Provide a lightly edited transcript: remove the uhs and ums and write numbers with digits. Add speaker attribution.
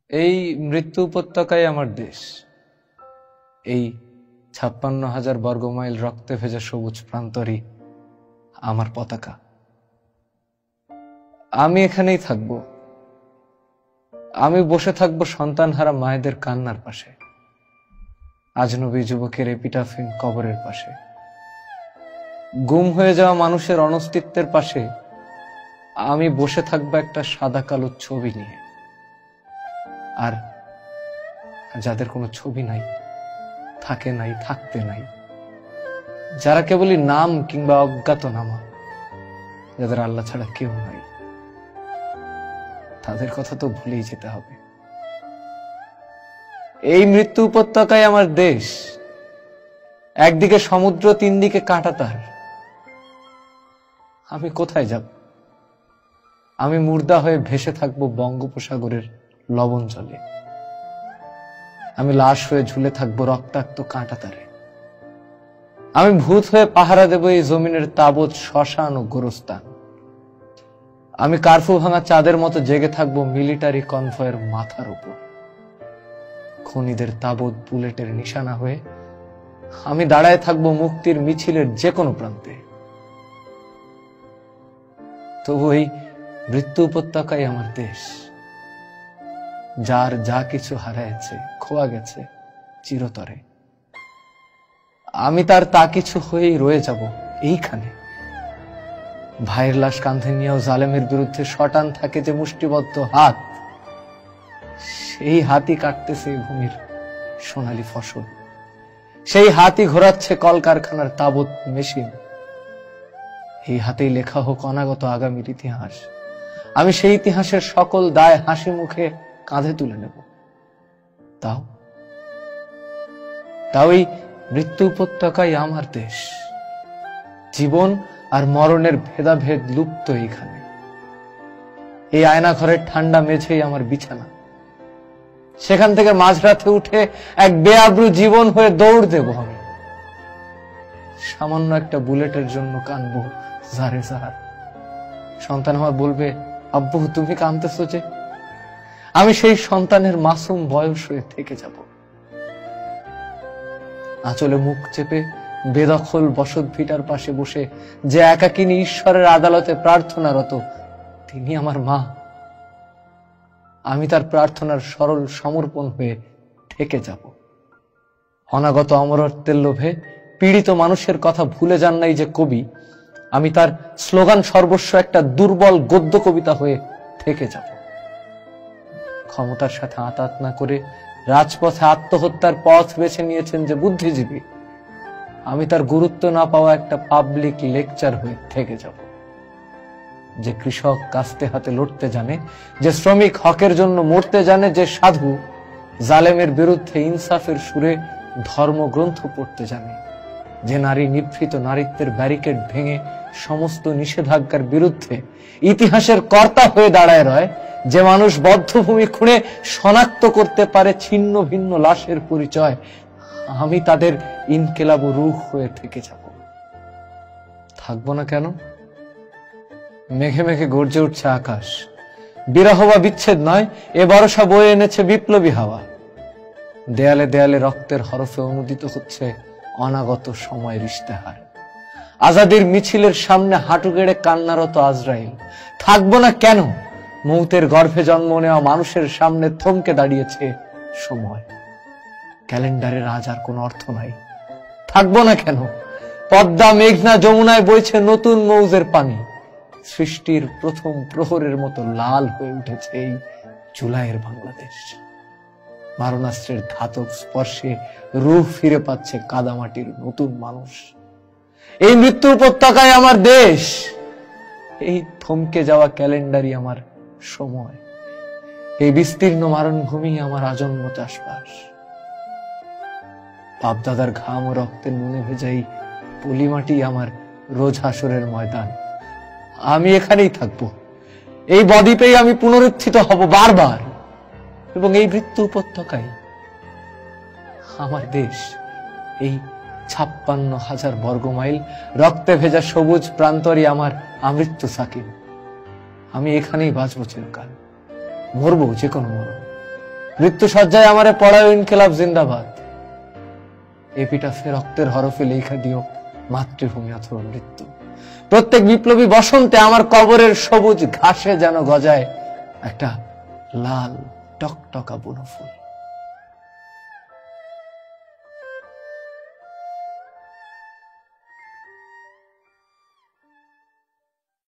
Speaker 1: এই মৃত্যু উপত্যকায় আমার দেশ, এই ৫৬,০০০ বর্গমাইল রক্তে ভেজা সবুজ প্রান্তরই আমার পতাকা। আমি এখানেই থাকবো। আমি বসে থাকবো সন্তানহারা মায়েদের কান্নার পাশে, আজনবী যুবকের এপিটাফিন কবরের পাশে, গুম হয়ে যাওয়া মানুষের অনস্তিত্বের পাশে আমি বসে থাকবো একটা সাদা কালো ছবি নিয়ে। আর যাদের কোনো ছবি নাই, থাকে নাই, থাকতে নাই, যারা কেবলই নাম কিংবা অজ্ঞাতনামা, যাদের আল্লাহ ছাড়া কেউ নাই, তাদের কথা তো ভুলেই যেতে হবে। এই মৃত্যু উপত্যকায় আমার দেশ, একদিকে সমুদ্র, তিন দিকে কাঁটাতার। আমি কোথায় যাব? আমি মুর্দা হয়ে ভেসে থাকবো বঙ্গোপসাগরের লবণ জলে। আমি লাশ হয়ে ঝুলে থাকবো রক্তাক্ত কাঁটাতারে। আমি ভূত হয়ে পাহারা দেব এই জমিনের তাবৎ শ্মশান ও গোরস্থান। আমি কার্ফু ভাঙা চাঁদের মতো জেগে থাকবো মিলিটারি কনভয়ের মাথার উপর। খনিদের তাবৎ বুলেটের নিশানা হয়ে আমি দাঁড়ায় থাকবো মুক্তির মিছিলের যে কোনো প্রান্তে। তবু এই মৃত্যু উপত্যকায় আমার দেশ, যার যা কিছু হারাইছে, খোয়া গেছে চিরতরে, আমি তার তা কিছু হয়েই রয়ে যাব এইখানে। ভাইয়ের লাশ কাঁধে নিয়েও জালেমের বিরুদ্ধে শটান থাকে যে মুষ্টিবদ্ধ হাত, সেই হাতই কাটতেছে ভূমির সোনালী ফসল, সেই হাতই ঘোরাচ্ছে কলকারখানার তাবৎ মেশিন। এই হাতেই লেখা হোক অনাগত আগামীর ইতিহাস। আমি সেই ইতিহাসের সকল দায় হাসি মুখে কাঁধে তুলে নেব। তাও এই মৃত্যু উপত্যকায় আমার দেশ, জীবন আর মরণের ভেদাভেদ লুপ্ত এইখানে। এই আয়না ঘরের ঠান্ডা মেঝেই আমার বিছানা। সেখান থেকে মাঝরাতে উঠে এক বেআব্রু জীবন হয়ে দৌড় দেব আমি। সামান্য একটা বুলেটের জন্য কানবো জারে জার। সন্তান আমার বলবে, আব্বু তুমি কাঁদতেছো যে? আমি সেই সন্তানের মাসুম বয়স হয়ে থেকে যাব। আঁচলে মুখ চেপে বেদখল বসত ভিটার পাশে বসে যে একাকিনী ঈশ্বরের আদালতে প্রার্থনারত, তিনি আমার মা। আমি তার প্রার্থনার সরল সমর্পণ হয়ে থেকে যাব। অনাগত অমরত্বের লোভে পীড়িত মানুষের কথা ভুলে যান নাই যে কবি, আমি তার স্লোগান সর্বস্ব একটা দুর্বল গদ্য কবিতা হয়ে থেকে যাব। ক্ষমতার সাথে আঁতাত না করে রাজপথে আত্মহত্যার পথ বেছে নিয়েছেন যে বুদ্ধিজীবী, আমি তার গুরুত্ব না পাওয়া একটা পাবলিক লেকচার হয়ে থেকে যাব। যে কৃষক কাস্তে হাতে লড়তে জানে, যে শ্রমিক হকের জন্য মরতে জানে, যে সাধু জালেমের বিরুদ্ধে ইনসাফের সুরে ধর্মগ্রন্থ পড়তে জানে, যে নারী নিভৃত নারীত্বের ব্যারিকেড ভেঙে সমস্ত নিষেধাজ্ঞার বিরুদ্ধে ইতিহাসের কর্তা হয়ে দাঁড়ায় রয়, যে মানুষ বদ্ধভূমি খুঁড়ে শনাক্ত করতে পারে ছিন্ন ভিন্ন লাশের পরিচয়, আমি তাদের ইনকেলাব রূহ হয়ে থেকে যাব। থাকবো না কেন? মেঘে মেঘে গর্জে উঠছে আকাশ। বিরহ বা বিচ্ছেদ নয়, এ ভরসা বয়ে এনেছে বিপ্লবী হাওয়া। দেয়ালে দেয়ালে রক্তের হরফে অনুদিত হচ্ছে অনাগত সময়ের ইশতেহার। আজাদির মিছিলের সামনে হাঁটু গেড়ে কান্নারত আজরাইল। থাকবো না কেন? মৌতের গর্ভে জন্ম নেওয়া মানুষের সামনে থমকে দাঁড়িয়েছে সময়। ক্যালেন্ডারের আজ আর কোনো অর্থ নাই। থাকবো না কেন? পদ্মা, মেঘনা, যমুনায় বইছে নতুন মৌজের পানি। সৃষ্টির প্রথম প্রহরের মতো লাল হয়ে উঠেছে এই জুলাইয়ের বাংলাদেশ। মারণাস্ত্রের ধাতব স্পর্শে রূহ ফিরে পাচ্ছে কাদামাটির নতুন মানুষ। এই মৃত্যু উপত্যকায় আমার দেশ, এই থমকে যাওয়া ক্যালেন্ডারই আমার সময়, এই বিস্তীর্ণ মারণভূমি আমার আজন্ম চাষবাস। বাপদাদার ঘাম ও রক্তের নুনে ভেজাই পলিমাটি আমার রোজ হাসরের ময়দান। আমি এখানেই থাকবো, এই বদ্বীপেই আমি পুনরুত্থিত হব বারবার। এবং এই মৃত্যু উপত্যকায় আমার দেশ, এই ৫৬,০০০ বর্গমাইল রক্তে ভেজা সবুজ প্রান্তরই আমার আমৃত্যু সাকিব। আমি এখানেই বাঁচবো চিরকাল, মরবো যে কোনো মরণ। মৃত্যু সজ্জায় আমারে পড়ায় ইনকিলাব জিন্দাবাদ। এপিটাফে রক্তের হরফে লেখা দিও মাতৃভূমি অথবা মৃত্যু। প্রত্যেক বিপ্লবী বসন্তে আমার কবরের সবুজ ঘাসে যেন গজায় একটা লাল টকটকা বুনো ফুল।